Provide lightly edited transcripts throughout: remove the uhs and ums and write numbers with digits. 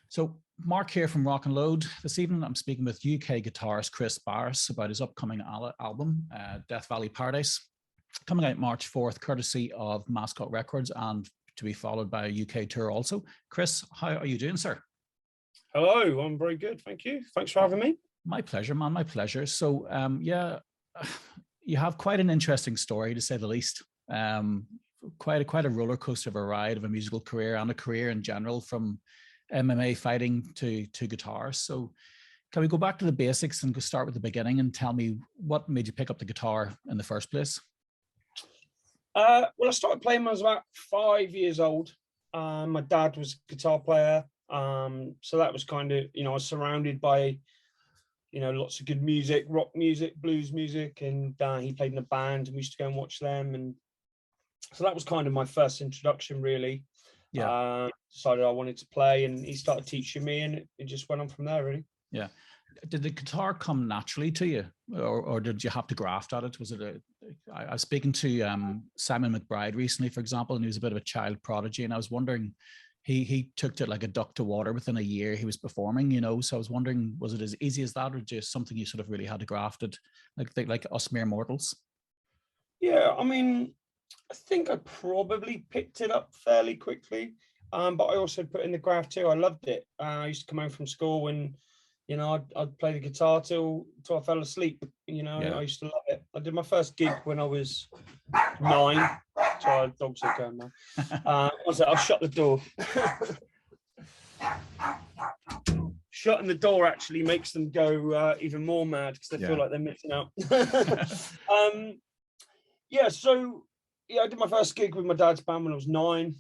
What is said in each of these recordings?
So Mark here from Rock and Load. This evening I'm speaking with UK guitarist Kris Barras about his upcoming album, Death Valley Paradise, coming out March 4th, courtesy of Mascot Records, and to be followed by a UK tour also. Kris, how are you doing, sir? Hello, I'm very good, thank you. Thanks for having me. My pleasure, man, my pleasure. So yeah, you have quite an interesting story, to say the least. Quite a roller coaster of a ride of a musical career and a career in general, from MMA fighting to guitar. So can we go back to the basics and go start with the beginning and tell me what made you pick up the guitar in the first place? Well, I started playing when I was about 5 years old. My dad was a guitar player. So that was kind of, I was surrounded by, lots of good music, rock music, blues music, and he played in a band and we used to go and watch them. And so that was kind of my first introduction, really. Yeah. Decided I wanted to play, and he started teaching me, and it just went on from there, really. Yeah. Did the guitar come naturally to you, or did you have to graft at it? Was it I was speaking to Simon McBride recently, for example, and he was a bit of a child prodigy, and I was wondering, he took to it like a duck to water within a year he was performing, so I was wondering, was it as easy as that, or just something you sort of really had to graft it, like us mere mortals? Yeah, I mean, I think I probably picked it up fairly quickly, but I also put in the graft too. I loved it. I used to come home from school and, I'd play the guitar till I fell asleep. Yeah. I used to love it. I did my first gig when I was 9. Sorry, dogs are going now. I'll shut the door. Shutting the door actually makes them go even more mad because they feel like they're missing out. Yeah, so I did my first gig with my dad's band when I was 9.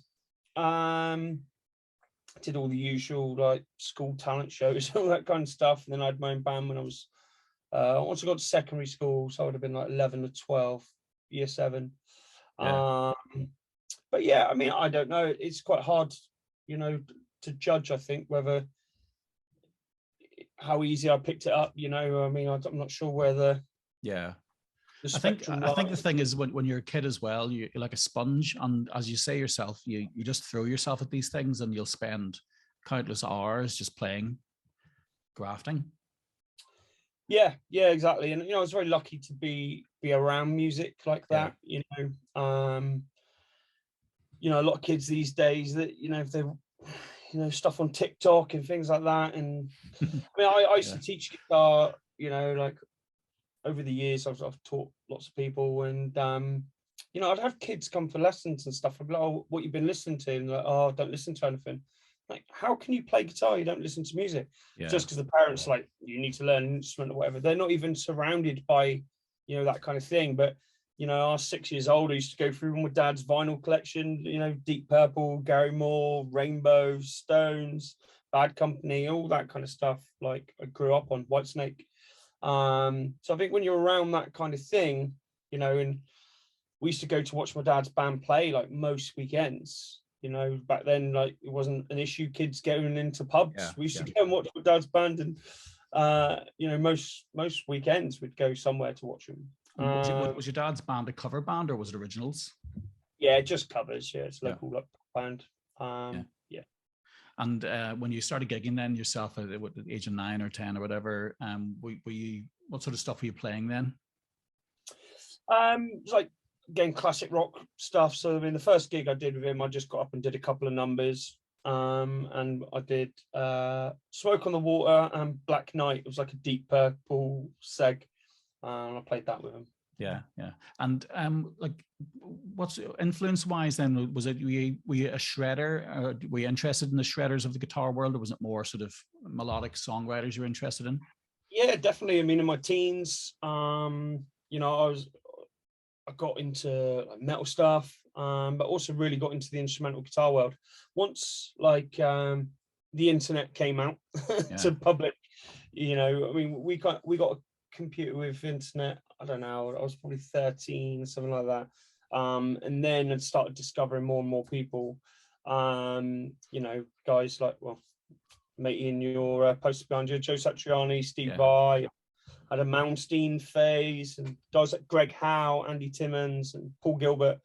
I did all the usual like school talent shows, all that kind of stuff. And then I had my own band when I was once I got to secondary school, so I would have been like 11 or 12, year 7. Yeah. But yeah, I mean, I don't know. It's quite hard, to judge, I think, whether how easy I picked it up. I mean, I'm not sure whether. Yeah. I think the thing is when you're a kid as well, you're like a sponge, and as you say yourself, you just throw yourself at these things, and you'll spend countless hours just playing, grafting. Yeah, exactly. And I was very lucky to be around music like that. Yeah. A lot of kids these days that if they stuff on TikTok and things like that. And I mean, I used to teach guitar, like over the years I've taught lots of people, and I'd have kids come for lessons and stuff. I'd be like, oh, what you've been listening to? And like, oh, don't listen to anything. Like, how can you play guitar? You don't listen to music. Yeah. Just because the parents like, you need to learn an instrument or whatever. They're not even surrounded by, that kind of thing. But, I was 6 years old. I used to go through my dad's vinyl collection, Deep Purple, Gary Moore, Rainbow, Stones, Bad Company, all that kind of stuff. Like I grew up on Whitesnake. So I think when you're around that kind of thing, and we used to go to watch my dad's band play like most weekends. Back then, like it wasn't an issue, kids going into pubs. Yeah, we used to go and watch my dad's band, and most weekends we'd go somewhere to watch him. Was your dad's band a cover band or was it originals? Yeah, just covers. Yeah, it's a local band. Yeah. And when you started gigging then yourself at the age of 9 or 10 or whatever, what sort of stuff were you playing then? It was like, again, classic rock stuff. So I mean, the first gig I did with him, I just got up and did a couple of numbers. And I did Smoke on the Water and Black Knight. It was like a Deep Purple seg. And I played that with him. Yeah. And like, what's influence-wise then? Was it were you a shredder? Were you interested in the shredders of the guitar world, or was it more sort of melodic songwriters you were interested in? Yeah, definitely. I mean, in my teens, I got into like metal stuff, but also really got into the instrumental guitar world once like the internet came out to public. I mean, we got a computer with internet. I don't know, I was probably 13, something like that, and then I started discovering more and more people, guys like, well, matey in your poster behind you, Joe Satriani, Steve Vai. Had a Malmsteen phase, and guys like Greg Howe, Andy Timmons, and Paul Gilbert.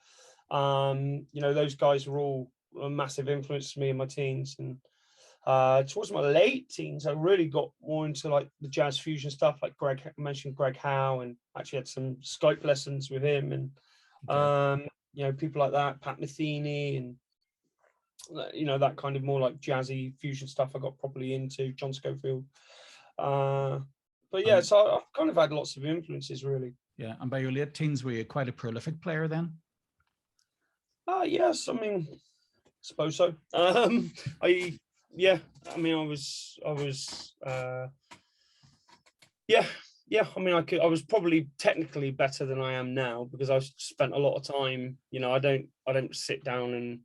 Those guys were all a massive influence to me in my teens. And towards my late teens, I really got more into like the jazz fusion stuff, like I mentioned Greg Howe, and actually had some Skype lessons with him, and you know, people like that, Pat Metheny, and you know, that kind of more like jazzy fusion stuff I got properly into, John Scofield. But yeah, so I've kind of had lots of influences, really. Yeah, and by your late teens, were you quite a prolific player then? Yes, I mean, I suppose so. I mean, I was yeah, I mean, I was probably technically better than I am now, because I spent a lot of time, you know, I don't sit down and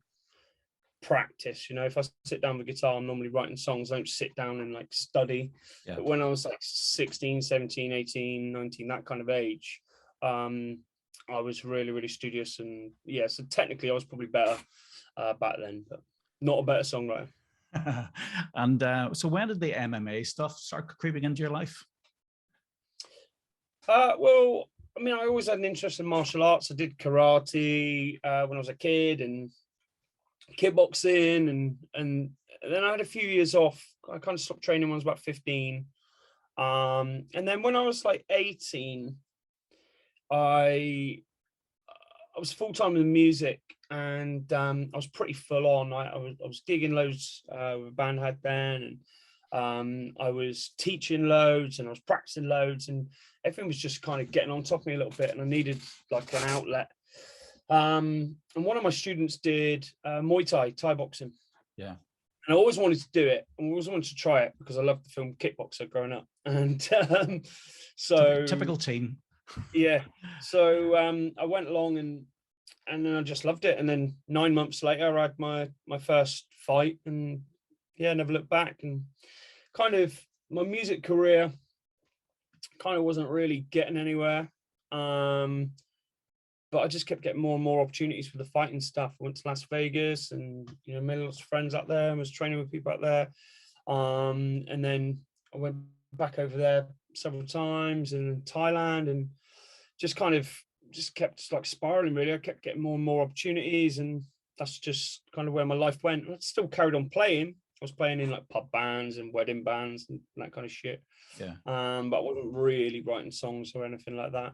practice. You know, if I sit down with guitar, I'm normally writing songs. I don't sit down and like study. Yeah. But when I was like 16, 17, 18, 19, that kind of age, I was really, really studious, and yeah, so technically I was probably better back then, but not a better songwriter. And so when did the MMA stuff start creeping into your life? Well, I mean, I always had an interest in martial arts. I did karate when I was a kid, and kickboxing, and then I had a few years off. I kind of stopped training when I was about 15. And then when I was like 18, I was full-time in music, and I was pretty full on. I was gigging loads with a band I had then, and I was teaching loads, and I was practicing loads, and everything was just kind of getting on top of me a little bit, and I needed like an outlet. And one of my students did Muay Thai boxing. Yeah. And I always wanted to do it. I always wanted to try it because I loved the film Kickboxer growing up. And so typical teen. Yeah. So I went along, and then I just loved it. And then 9 months later, I had my first fight, and yeah, never looked back. And kind of my music career kind of wasn't really getting anywhere. But I just kept getting more and more opportunities for the fighting stuff. I went to Las Vegas, and you know, made lots of friends out there, and was training with people out there. And then I went back over there several times, and Thailand, and just kind of just kept like spiraling, really. I kept getting more and more opportunities, and that's just kind of where my life went. I still carried on playing. I was playing in like pub bands and wedding bands and that kind of shit. Yeah. But I wasn't really writing songs or anything like that.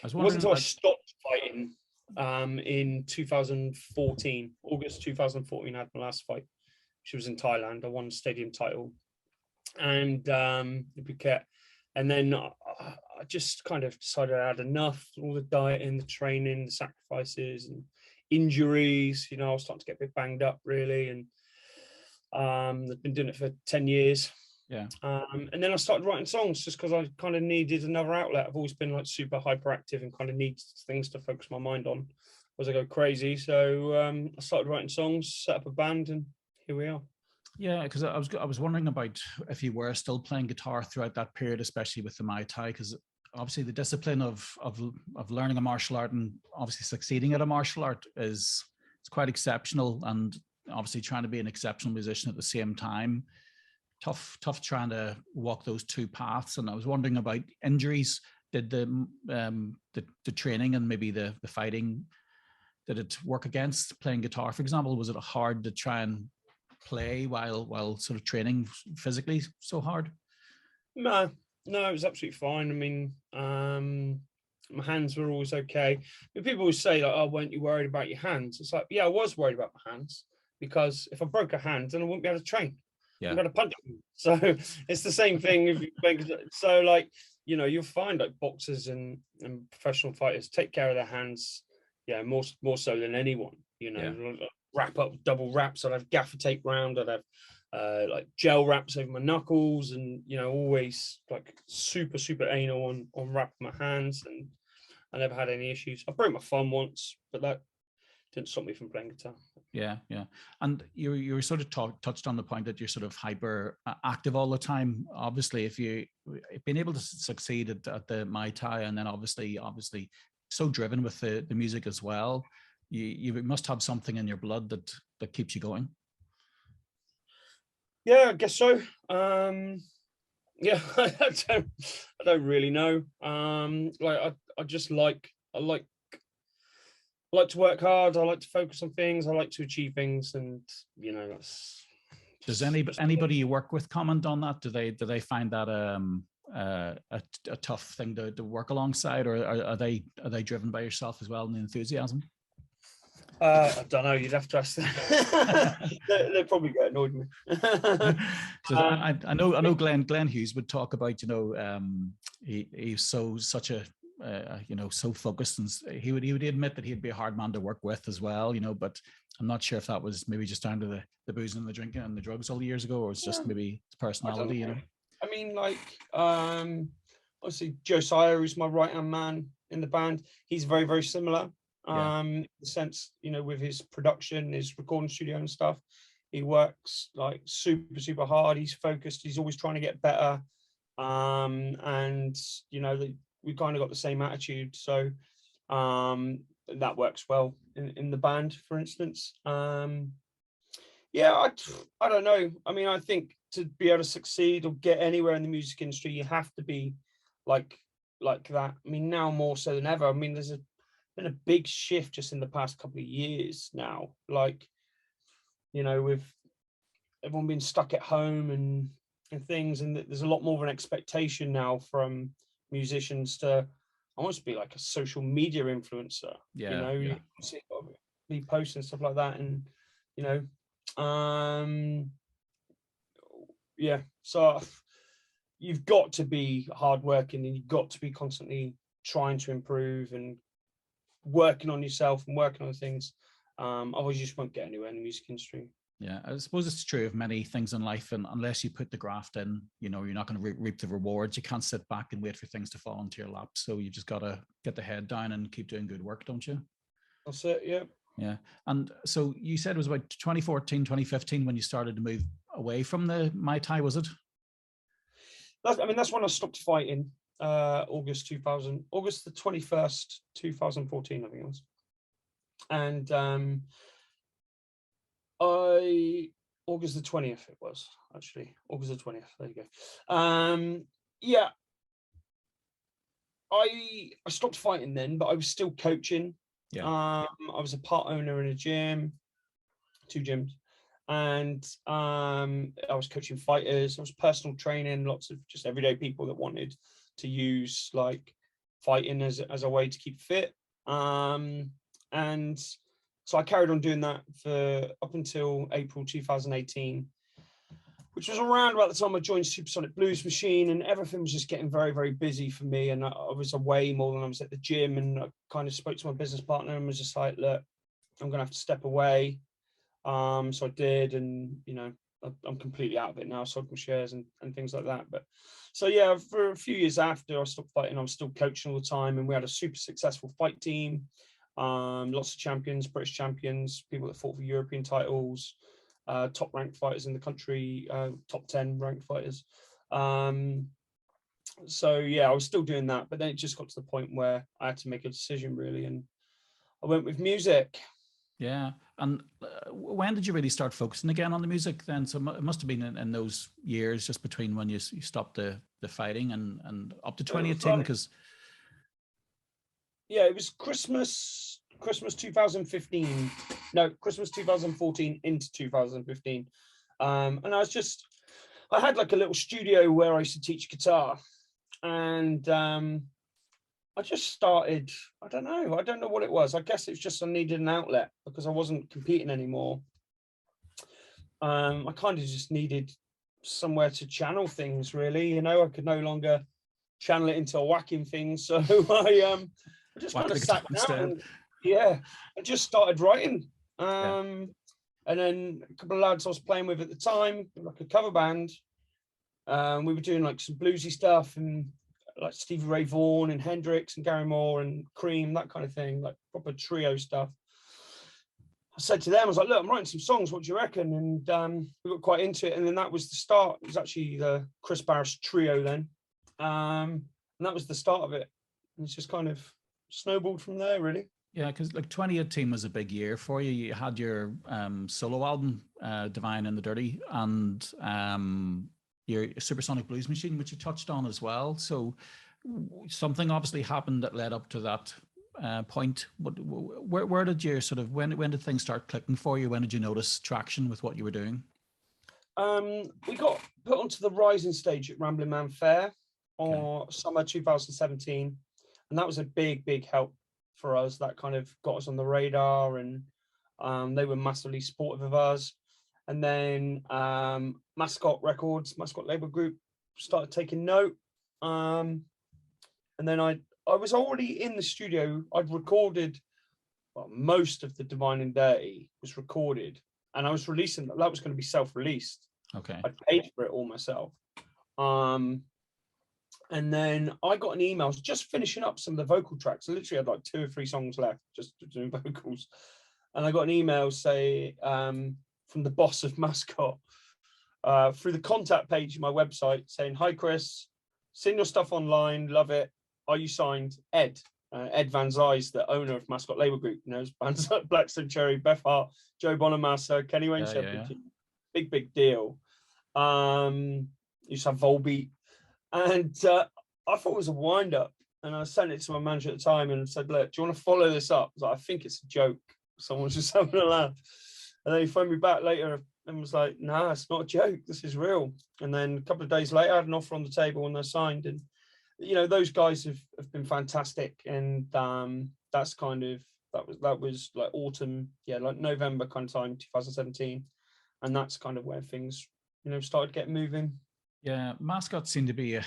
It wasn't until I stopped fighting in 2014, August 2014, I had my last fight, which was in Thailand. I won the stadium title, and and then I just kind of decided I had enough. All the dieting, the training, the sacrifices, and injuries. You know, I was starting to get a bit banged up, really, and I've been doing it for 10 years. Yeah. And then I started writing songs just because I kind of needed another outlet. I've always been like super hyperactive and kind of need things to focus my mind on as I go crazy. So I started writing songs, set up a band, and here we are. Yeah, because I was wondering about if you were still playing guitar throughout that period, especially with the Muay Thai, because obviously the discipline of learning a martial art and obviously succeeding at a martial art it's quite exceptional, and obviously trying to be an exceptional musician at the same time. Tough trying to walk those two paths. And I was wondering about injuries. Did the training and maybe the fighting, did it work against playing guitar, for example? Was it hard to try and play while sort of training physically so hard? No, it was absolutely fine. I mean, my hands were always okay. But people always say like, "Oh, weren't you worried about your hands?" It's like, yeah, I was worried about my hands, because if I broke a hand, then I wouldn't be able to train. Yeah. I'm going to punch them. So it's the same thing. If you so like, you know, you'll find like boxers and professional fighters take care of their hands, yeah, more so than anyone. You know, yeah. Wrap up, double wraps. I'd have gaffer tape round. I'd have like gel wraps over my knuckles, and you know, always like super anal on wrapping my hands, and I never had any issues. I broke my thumb once, but that didn't stop me from playing guitar. Yeah. And you sort of touched on the point that you're sort of hyper active all the time. Obviously, if you've been able to succeed at the Muay Thai, and then obviously so driven with the music as well, you must have something in your blood that keeps you going. Yeah, I guess so. Yeah, I don't really know. Like I just like to work hard. I like to focus on things. I like to achieve things, and you know, that's Does anybody you work with comment on that? Do they find that a tough thing to work alongside, or are they driven by yourself as well and the enthusiasm? I don't know. You'd have to ask them. they probably get annoyed with me. I know Glenn Hughes would talk about, he's such a so focused, and he would admit that he'd be a hard man to work with as well, but I'm not sure if that was maybe just down to the booze and the drinking and the drugs all the years ago, or it's just maybe his personality, I mean, obviously Josiah, who's my right-hand man in the band, he's very, very similar. In the sense, with his production, his recording studio and stuff, he works like super, super hard. He's focused. He's always trying to get better. And we kind of got the same attitude. So that works well in the band, for instance. I don't know. I mean, I think to be able to succeed or get anywhere in the music industry, you have to be like that. I mean, now more so than ever. I mean, there's been a big shift just in the past couple of years now, with everyone being stuck at home and things, and there's a lot more of an expectation now from musicians to almost be like a social media influencer. You see me posting stuff like that, and so you've got to be hardworking, and you've got to be constantly trying to improve and working on yourself and working on things. Otherwise you just won't get anywhere in the music industry. Yeah, I suppose it's true of many things in life, and unless you put the graft in, you're not going to reap the rewards. You can't sit back and wait for things to fall into your lap. So you just got to get the head down and keep doing good work, don't you? That's it. Yeah. And so you said it was about 2014, 2015 when you started to move away from the Mai Tai, was it? That's when I stopped fighting. August the 21st, 2014, I think it was. And August the 20th it was, actually. August the 20th, there you go. I stopped fighting then, but I was still coaching. I was a part owner in a gym, 2 gyms, and I was coaching fighters. I was personal training lots of just everyday people that wanted to use fighting as a way to keep fit, and so I carried on doing that for up until April 2018, which was around about the time I joined Supersonic Blues Machine, and everything was just getting very, very busy for me, and I was away more than I was at the gym, and I kind of spoke to my business partner and was just like, look, I'm gonna have to step away. So I did, and I'm completely out of it now, sold my shares and things like that. But so for a few years after I stopped fighting, I was still coaching all the time, and we had a super successful fight team. Lots of champions, British champions, people that fought for European titles, top ranked fighters in the country, top 10 ranked fighters. So I was still doing that, but then it just got to the point where I had to make a decision, really, and I went with music. Yeah. And when did you really start focusing again on the music then? So it must have been in those years just between when you stopped the fighting and up to 2018, because it was Christmas 2015. No, Christmas 2014 into 2015. And I had like a little studio where I used to teach guitar, and I just started, I don't know what it was. I guess it's just I needed an outlet because I wasn't competing anymore. I kind of just needed somewhere to channel things, really. I could no longer channel it into whacking things. So I just kind of sat down. I just started writing. And then a couple of lads I was playing with at the time, like a cover band. We were doing like some bluesy stuff, and like Stevie Ray Vaughan and Hendrix and Gary Moore and Cream, that kind of thing, like proper trio stuff. I said to them, I was like, look, I'm writing some songs, what do you reckon? And we got quite into it, and then that was the start. It was actually the Kris Barras trio then, and that was the start of it. And it's just kind of snowballed from there, really. Yeah, because 2018 was a big year for you. You had your solo album, Divine and the Dirty, and your Supersonic Blues Machine, which you touched on as well. So something obviously happened that led up to that point. But where did you when did things start clicking for you? When did you notice traction with what you were doing? We got put onto the rising stage at Rambling Man Fair or summer 2017, and that was a big help for us. That kind of got us on the radar, and they were massively supportive of us. And then Mascot Records, Mascot Label Group started taking note. And then I was already in the studio. I'd recorded, well, most of the Divine and Dirty was recorded, and I was releasing that was going to be self-released. Okay. I paid for it all myself. And then I got an email. I was just finishing up some of the vocal tracks. I literally had like 2 or 3 songs left just to do vocals. And I got an email from the boss of Mascot through the contact page of my website saying, "Hi Kris, seen your stuff online, love it. Are you signed?" Ed Van Zy's the owner of Mascot Label Group, you know, bands like Blackstone Cherry, Beth Hart, Joe Bonamassa, Kenny Wayne Shepherd. Big deal. Used to have Volbeat, and I thought it was a wind-up, and I sent it to my manager at the time and said, "Look, do you want to follow this up?" I was like, "I think it's a joke. Someone's just having a laugh." And then he phoned me back later and was like, "Nah, it's not a joke. This is real." And then a couple of days later, I had an offer on the table and they're signed. And, you know, those guys have been fantastic. And that's kind of, that was like autumn, like November kind of time, 2017. And that's kind of where things, you know, started getting moving. Yeah, Mascot seem to be a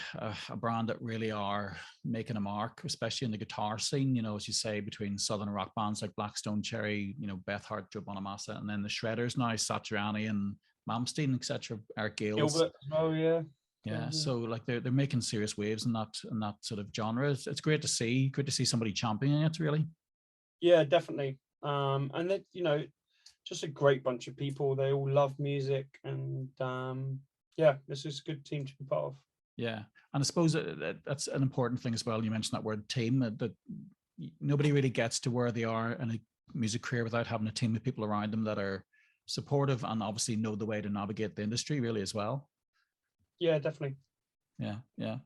brand that really are making a mark, especially in the guitar scene, you know, as you say, between southern rock bands like Blackstone Cherry, you know, Beth Hart, Joe Bonamassa, and then the shredders now, Satriani and Malmsteen, etc., Eric Gales. Gilbert, oh yeah. Yeah, so like they're making serious waves in that sort of genre. It's great to see somebody championing it, really. Yeah, definitely. And that, you know, just a great bunch of people. They all love music, and yeah, this is a good team to be part of. Yeah, and I suppose that's an important thing as well. You mentioned that word team, that nobody really gets to where they are in a music career without having a team of people around them that are supportive and obviously know the way to navigate the industry really as well. Yeah, definitely. Yeah.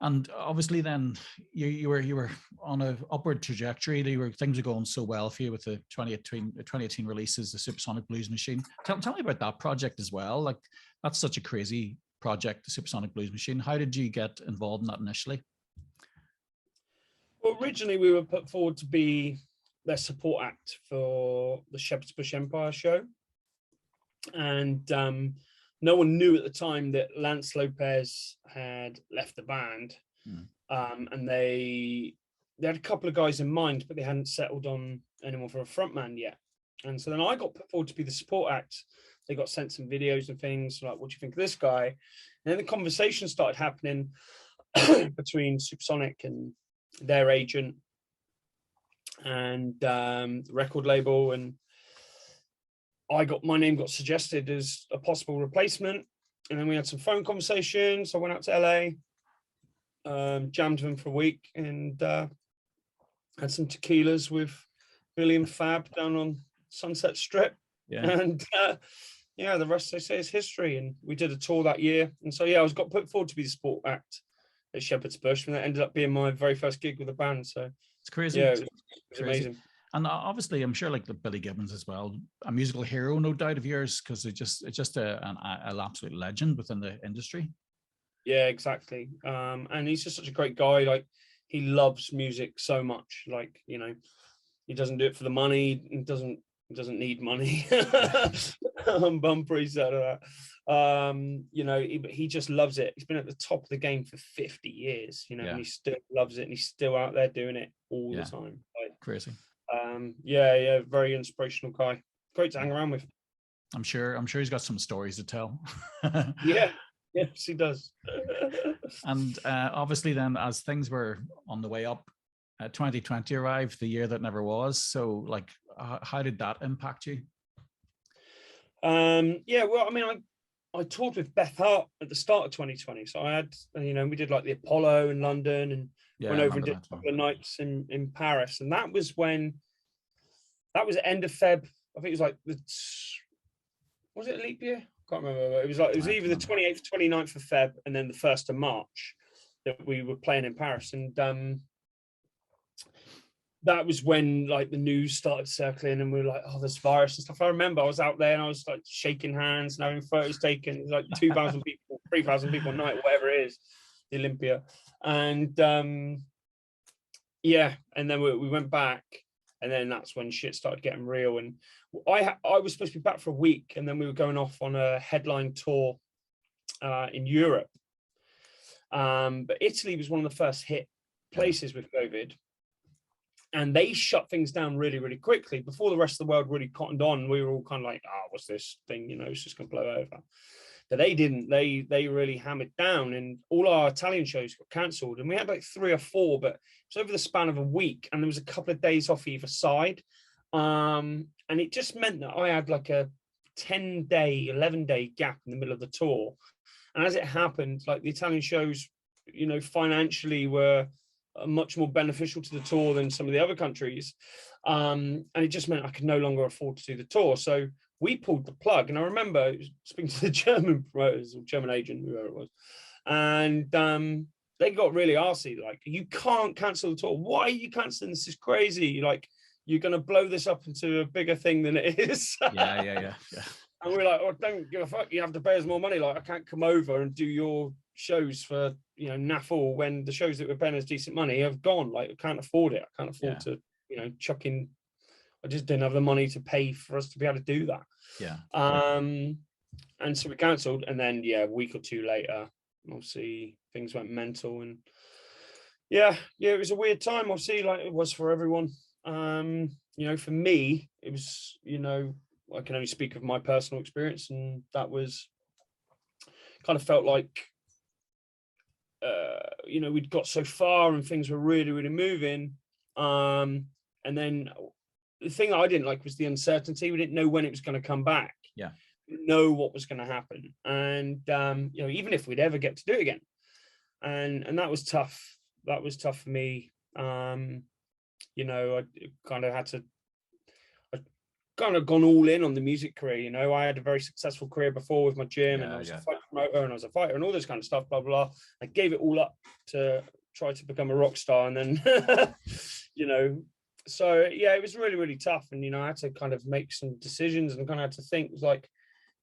And obviously then you were on an upward trajectory. Things were going so well for you with the 2018 releases, the Supersonic Blues Machine. Tell me about that project as well. Like, that's such a crazy project, the Supersonic Blues Machine. How did you get involved in that initially? Well, originally we were put forward to be their support act for the Shepherd's Bush Empire show. And no one knew at the time that Lance Lopez had left the band. And they had a couple of guys in mind, but they hadn't settled on anyone for a frontman yet. And so then I got put forward to be the support act. They got sent some videos and things like, "What do you think of this guy?" And then the conversation started happening between Supersonic and their agent and the record label, and my name got suggested as a possible replacement. And then we had some phone conversations. I went out to LA, jammed them for a week, and had some tequilas with Billy and Fab down on Sunset Strip. Yeah. And yeah, the rest, they say, is history. And we did a tour that year. And so, yeah, I got put forward to be the support act at Shepherd's Bush, and that ended up being my very first gig with the band. So it's crazy. Yeah, it was amazing. And obviously, I'm sure, like the Billy Gibbons as well, a musical hero, no doubt, of yours, because it's just an absolute legend within the industry. Yeah, exactly. And he's just such a great guy. Like, he loves music so much. Like, you know, he doesn't do it for the money. He doesn't need money. Bumperies out of that. You know, he just loves it. He's been at the top of the game for 50 years, you know, and he still loves it, and he's still out there doing it all the time. Like, crazy. Yeah, very inspirational guy. Great to hang around with. I'm sure he's got some stories to tell. Yes, he does. And obviously then, as things were on the way up, 2020 arrived, the year that never was. So, like, how did that impact you? Yeah, well, I mean, I toured with Beth Hart at the start of 2020. So I had, you know, we did like the Apollo in London, and went over and did a couple of nights in Paris. And that was end of Feb. I think it was like was it a leap year? Can't remember. It was either the 28th, 29th of Feb, and then the 1st of March that we were playing in Paris. And that was when like the news started circling, and we were like, oh, there's virus and stuff. I remember I was out there and I was like shaking hands and having photos taken. It was like 2,000 people, 3,000 people a night, whatever it is, the Olympia. And yeah, and then we went back, and then that's when shit started getting real. And I was supposed to be back for a week, and then we were going off on a headline tour in Europe. But Italy was one of the first hit places with COVID. And they shut things down really, really quickly before the rest of the world really cottoned on. We were all kind of like, oh, what's this thing? You know, it's just going to blow over. But they didn't. They really hammered down, and all our Italian shows got cancelled. And we had like 3 or 4, but it was over the span of a week. And there was a couple of days off either side. And it just meant that I had like a 10-day, 11-day gap in the middle of the tour. And as it happened, like the Italian shows, you know, financially were much more beneficial to the tour than some of the other countries, and it just meant I could no longer afford to do the tour. So we pulled the plug. And I remember speaking to the German promoters or German agent, whoever it was, and they got really arsey, like, you can't cancel the tour. Why are you canceling? This is crazy. Like, you're going to blow this up into a bigger thing than it is. Yeah. And we're like, oh, don't give a fuck. You have to pay us more money. Like, I can't come over and do your shows for, you know, naff all, when the shows that were paying us decent money have gone. Like, I can't afford it. I can't afford to, you know, chuck in. I just didn't have the money to pay for us to be able to do that. Yeah. And so we cancelled. And then, yeah, a week or 2 later, obviously things went mental. And yeah, it was a weird time, obviously, like it was for everyone. You know, for me, it was, you know, I can only speak of my personal experience, and that was kind of felt like, you know, we'd got so far and things were really, really moving. And then the thing I didn't like was the uncertainty. We didn't know when it was going to come back. Yeah. We didn't know what was going to happen. And, you know, even if we'd ever get to do it again. And that was tough. That was tough for me. You know, I kind of had to, kind of gone all in on the music career. You know, I had a very successful career before with my gym, and I was a fight promoter, and I was a fighter, and all this kind of stuff, blah blah. I gave it all up to try to become a rock star, and then you know, so yeah, it was really, really tough. And you know, I had to kind of make some decisions, and kind of had to think, like,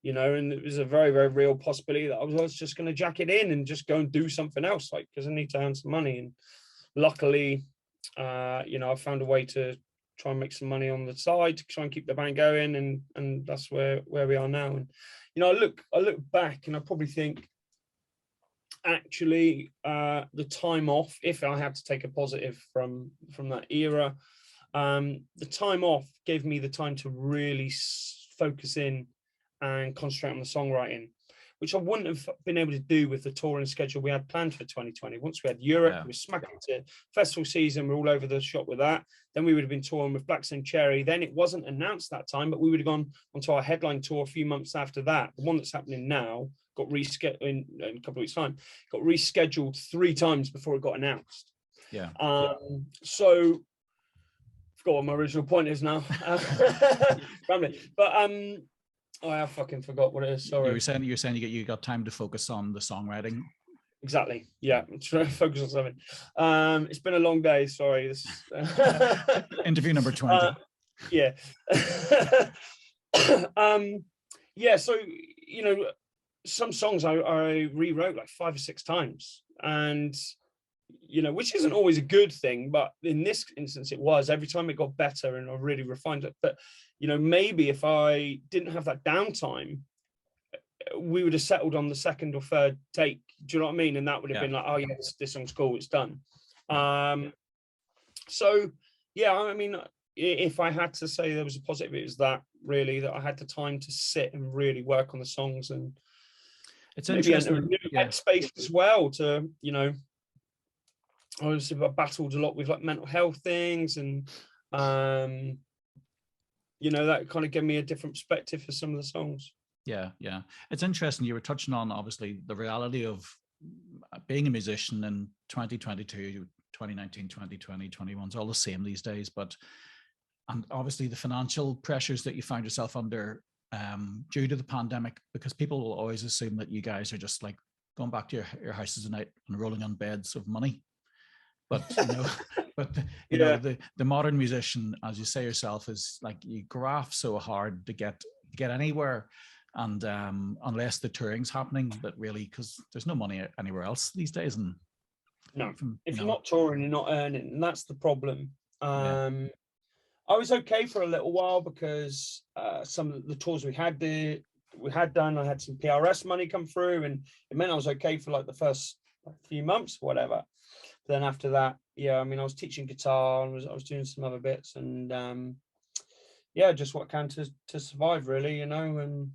you know, and it was a very, very real possibility that I was just going to jack it in and just go and do something else, like, because I need to earn some money. And luckily, you know, I found a way to try and make some money on the side to try and keep the band going, and that's where we are now. And you know, I look back and I probably think, actually, the time off, if I had to take a positive from that era, the time off gave me the time to really focus in and concentrate on the songwriting, which I wouldn't have been able to do with the touring schedule we had planned for 2020. Once we had Europe, we smacked into festival season, we're all over the shop with that. Then we would have been touring with Black Stone Cherry. Then it wasn't announced that time, but we would have gone onto our headline tour a few months after that. The one that's happening now got rescheduled in a couple of weeks' time, got rescheduled 3 times before it got announced. Yeah. So I forgot what my original point is now. But oh, I fucking forgot what it is. Sorry. You're saying you got time to focus on the songwriting. Exactly. Yeah, I'm trying to focus on something. It's been a long day. Sorry. This Interview number 20. Yeah. Yeah. So, you know, some songs I rewrote like 5 or 6 times, and you know, which isn't always a good thing, but in this instance it was. Every time it got better, and I really refined it. But you know, maybe if I didn't have that downtime, we would have settled on the 2nd or 3rd take. Do you know what I mean? And that would have been like, oh yeah, this song's cool, it's done. So yeah, I mean, if I had to say there was a positive, it was that, really, that I had the time to sit and really work on the songs, and it's interesting. Maybe a new headspace as well. To, you know, obviously I battled a lot with like mental health things, and you know, that kind of gave me a different perspective for some of the songs. Yeah. It's interesting. You were touching on, obviously, the reality of being a musician in 2022, 2019, 2020, 21 is all the same these days. And obviously the financial pressures that you found yourself under due to the pandemic, because people will always assume that you guys are just like going back to your houses tonight and rolling on beds of money. But you know, but you know, the modern musician, as you say yourself, is like you graft so hard to get anywhere, and unless the touring's happening, but really because there's no money anywhere else these days. And no, if you're not touring, you're not earning, and that's the problem. I was okay for a little while because some of the tours we had done, I had some PRS money come through, and it meant I was okay for like the first few months, whatever. Then after that, I mean, I was teaching guitar and I was doing some other bits, and just what can to survive, really, you know. And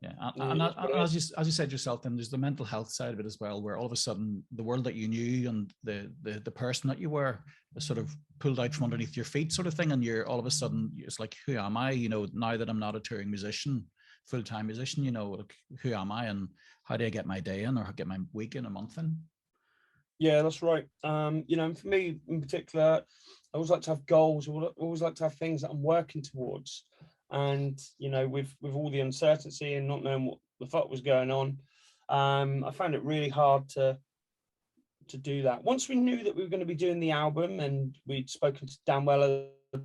and as you said yourself, then there's the mental health side of it as well, where all of a sudden the world that you knew and the person that you were is sort of pulled out from underneath your feet, sort of thing, and you're all of a sudden, it's like, who am I? You know, now that I'm not a touring musician, full-time musician, you know, like, who am I, and how do I get my day in, or get my week in, a month in? Yeah, that's right. You know, and for me in particular, I always like to have goals. I always like to have things that I'm working towards. And you know, with all the uncertainty and not knowing what the fuck was going on, I found it really hard to do that. Once we knew that we were going to be doing the album, and we'd spoken to Dan Weller, the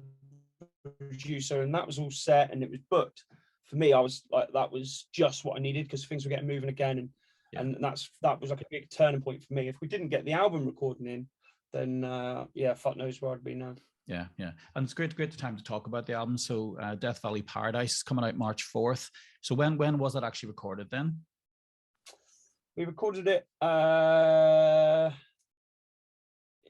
producer, and that was all set and it was booked, for me, I was like, that was just what I needed, because things were getting moving again, and that was like a big turning point for me. If we didn't get the album recording in, then fuck knows where I'd be now. Yeah, and it's great time to talk about the album. So Death Valley Paradise is coming out March 4th. So when was it actually recorded then? We recorded it,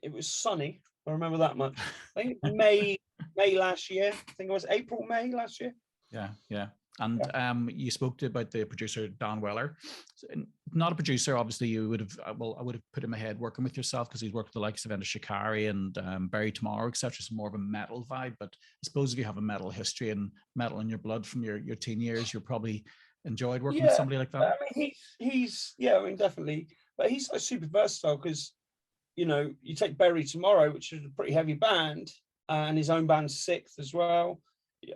it was sunny, I remember that much. I think May last year. I think it was April, May last year. Yeah. And you spoke about the producer Dan Weller. Not a producer, obviously. You would have, I would have put in my head working with yourself, because he's worked with the likes of Shikari and Bury Tomorrow, etc. So more of a metal vibe. But I suppose if you have a metal history and metal in your blood from your teen years, you're probably enjoyed working with somebody like that. I mean, he's definitely. But he's like super versatile, because you know, you take Bury Tomorrow, which is a pretty heavy band, and his own band SiKth as well.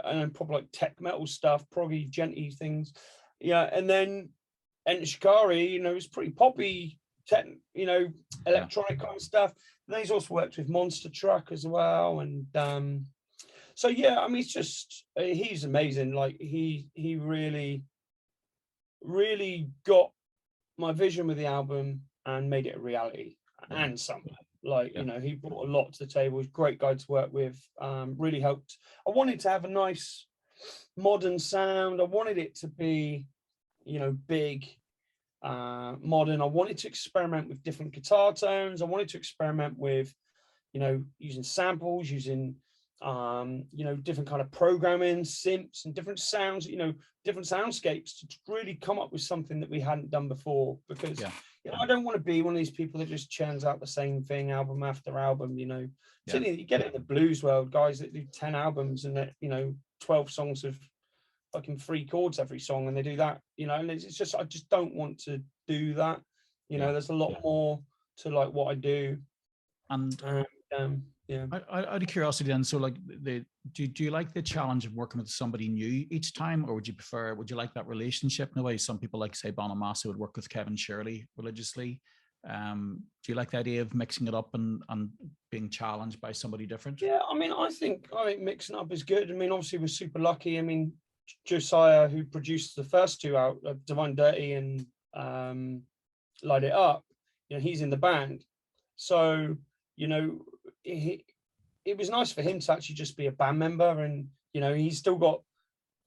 And probably like tech metal stuff, proggy, genty things, and then Shikari, you know, it's pretty poppy, electronic kind of stuff. And then he's also worked with Monster Truck as well, and so I mean, it's just he's amazing. Like he really got my vision with the album and made it a reality, and some. Like, you know, he brought a lot to the table. He's a great guy to work with. Really helped. I wanted to have a nice modern sound. I wanted it to be, you know, big, modern. I wanted to experiment with different guitar tones. I wanted to experiment with, you know, using samples, using, you know, different kind of programming, synths, and different sounds, you know, different soundscapes to really come up with something that we hadn't done before. Because you know, I don't want to be one of these people that just churns out the same thing album after album. You know, you get it in the blues world, guys that do 10 albums and that, you know, 12 songs of fucking 3 chords every song, and they do that. You know, and it's just, I just don't want to do that. You know, there's a lot more to like what I do. And out of curiosity then, so like do you like the challenge of working with somebody new each time, or would you like that relationship in a way? Some people, like say Bonamassa, would work with Kevin Shirley religiously. Do you like the idea of mixing it up and being challenged by somebody different? Yeah, I mean, I think mixing up is good. I mean, obviously we're super lucky. I mean, Josiah, who produced the first 2 out, Divine Dirty and Light It Up, you know, he's in the band. So, you know, it was nice for him to actually just be a band member, and you know, he's still got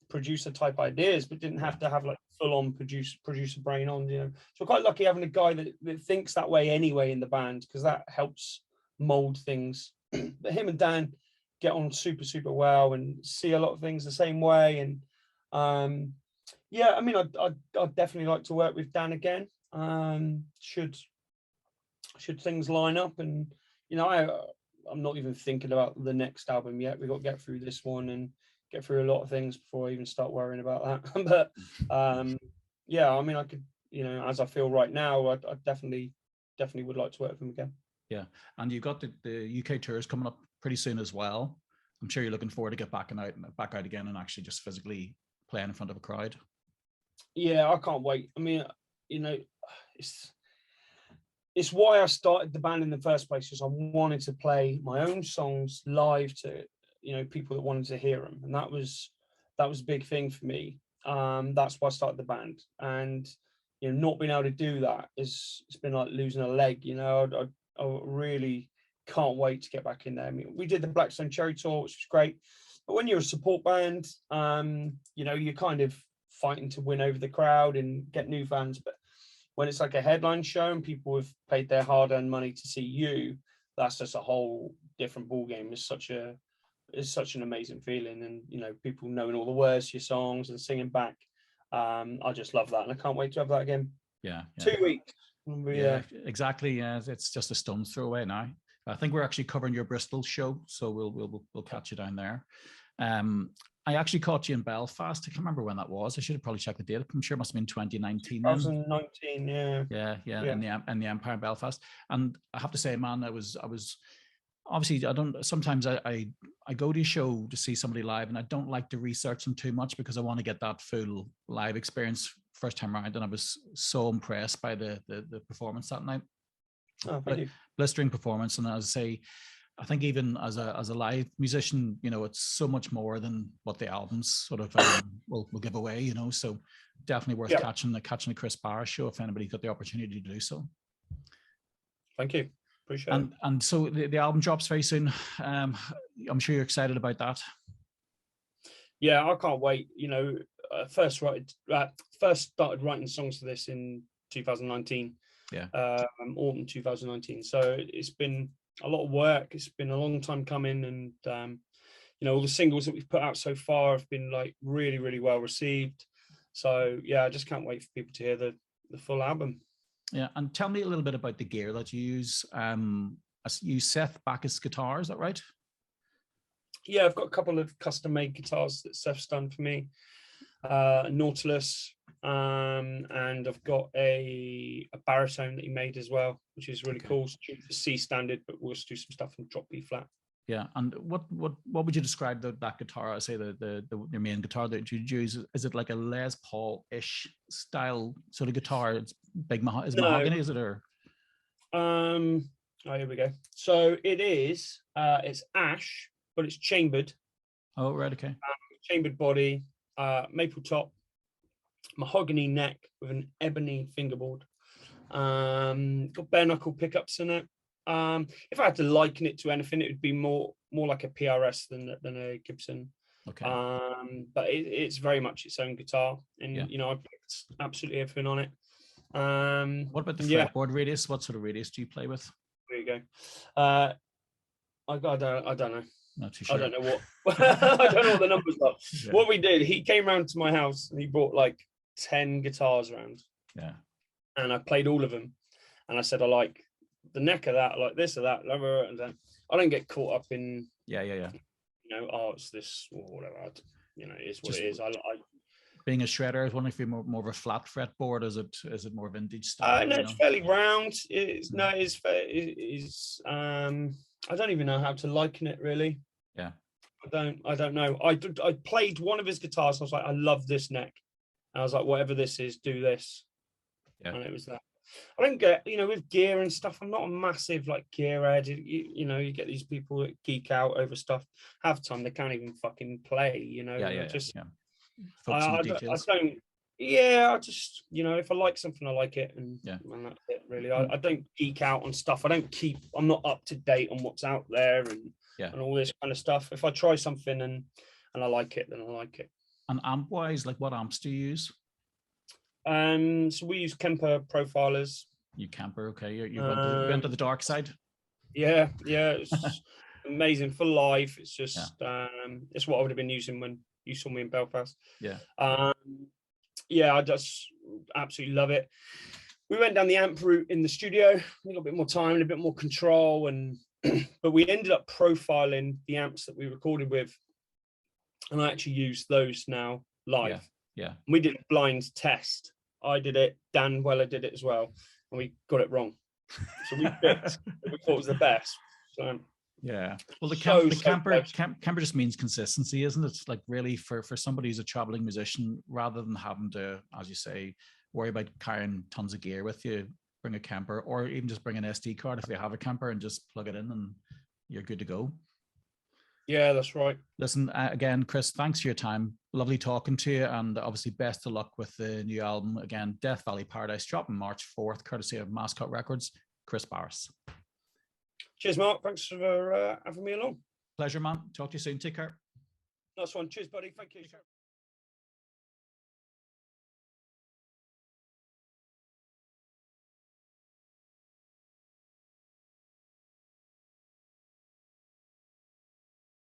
producer type ideas, but didn't have to have like full on producer brain on, you know. So quite lucky having a guy that thinks that way anyway in the band, because that helps mold things. But him and Dan get on super well and see a lot of things the same way. And I mean, I'd definitely like to work with Dan again. Should things line up, and you know, I'm not even thinking about the next album yet. We've got to get through this one and get through a lot of things before I even start worrying about that. But I mean, I could, you know, as I feel right now, I definitely would like to work with him again. Yeah, and you've got the UK tours coming up pretty soon as well. I'm sure you're looking forward to get back out again and actually just physically playing in front of a crowd. Yeah, I can't wait. I mean, you know, it's why I started the band in the first place, because I wanted to play my own songs live to, you know, people that wanted to hear them, and that was a big thing for me. That's why I started the band, and you know, not being able to do that it's been like losing a leg. You know, I really can't wait to get back in there. I mean, we did the Blackstone Cherry Tour, which was great, but when you're a support band, you know, you're kind of fighting to win over the crowd and get new fans. But when it's like a headline show and people have paid their hard-earned money to see you, that's just a whole different ball game. It's such an amazing feeling, and you know, people knowing all the words to your songs and singing back. I just love that, and I can't wait to have that again. Yeah. 2 weeks. Yeah, exactly. Yeah, it's just a stone's throw away now. I think we're actually covering your Bristol show, so we'll catch you down there. I actually caught you in Belfast. I can't remember when that was. I should have probably checked the date. I'm sure it must have been 2019. 2019, yeah. Yeah. In the Empire in Belfast. And I have to say, man, I was obviously, sometimes I go to a show to see somebody live, and I don't like to research them too much because I want to get that full live experience first time around. And I was so impressed by the performance that night. Oh, thank you. Blistering performance. And as I say, I think even as a live musician, you know, it's so much more than what the albums sort of will give away, you know. So definitely worth catching the Kris Barras show if anybody got the opportunity to do so. Thank you. Appreciate it. And so the album drops very soon. I'm sure you're excited about that. Yeah, I can't wait. You know, first started writing songs for this in 2019. Yeah. Autumn 2019. So it's been a lot of work. It's been a long time coming, and you know, all the singles that we've put out so far have been like really, really well received. So yeah, I just can't wait for people to hear the full album. Yeah, and tell me a little bit about the gear that you use. You use SiKth Bacchus guitar, is that right? Yeah, I've got a couple of custom-made guitars that SiKth's done for me. Nautilus, and I've got a baritone that he made as well, which is really cool. It's C standard, but we'll just do some stuff in drop B flat. Yeah, and what would you describe that guitar? I say your main guitar that you use. Is it like a Les Paul-ish style sort of guitar? It's big mahogany, is it, or? Oh, here we go. So it is. It's ash, but it's chambered. Oh, right. Okay. Chambered body, maple top, mahogany neck with an ebony fingerboard. Got bare knuckle pickups in it. If I had to liken it to anything, it would be more like a PRS than a Gibson. Okay. But it's very much its own guitar, and you know, I picked absolutely everything on it. What about the fretboard radius? What sort of radius do you play with? There you go. I don't know. Not too sure. I don't know what I don't know what the numbers are. Yeah. What we did, he came round to my house and he brought like 10 guitars around. Yeah. And I played all of them. And I said, I like the neck of that, I like this or that, and then I don't get caught up in you know, oh, it's this or whatever. You know, it is what it is. I being a shredder, I was wondering if you're more of a flat fretboard. Is it more vintage style? No, it's fairly round. I don't even know how to liken it really. Yeah. I don't know. I played one of his guitars. I was like, I love this neck. And I was like, whatever this is, do this. Yeah. And it was that. I don't get, you know, with gear and stuff, I'm not a massive like gear head. You know, you get these people that geek out over stuff. Half the time they can't even fucking play, you know. I just you know, if I like something, I like it, and that's it really. I don't geek out on stuff. I'm not up to date on what's out there and all this kind of stuff. If I try something and I like it, then I like it. And amp wise, like what amps do you use? So we use Kemper profilers. You Kemper, okay. You went to the dark side. Yeah, it's amazing for live. It's just it's what I would have been using when you saw me in Belfast. I just absolutely love it. We went down the amp route in the studio. We got a bit more time and a bit more control, and but we ended up profiling the amps that we recorded with, and I actually use those now live. Yeah. We did a blind test. I did it. Dan Weller did it as well, and we got it wrong. So we picked what we thought was the best. So yeah. Well, Kemper just means consistency, isn't it? Like really for somebody who's a traveling musician, rather than having to, as you say, worry about carrying tons of gear with you, bring a Kemper, or even just bring an SD card if they have a Kemper and just plug it in and you're good to go. Yeah, that's right. Listen, again, Kris, thanks for your time. Lovely talking to you, and obviously best of luck with the new album. Again, Death Valley Paradise, dropping March 4th, courtesy of Mascot Records. Kris Barras. Cheers, Mark. Thanks for having me along. Pleasure, man. Talk to you soon. Take care. Nice one. Cheers, buddy. Thank you.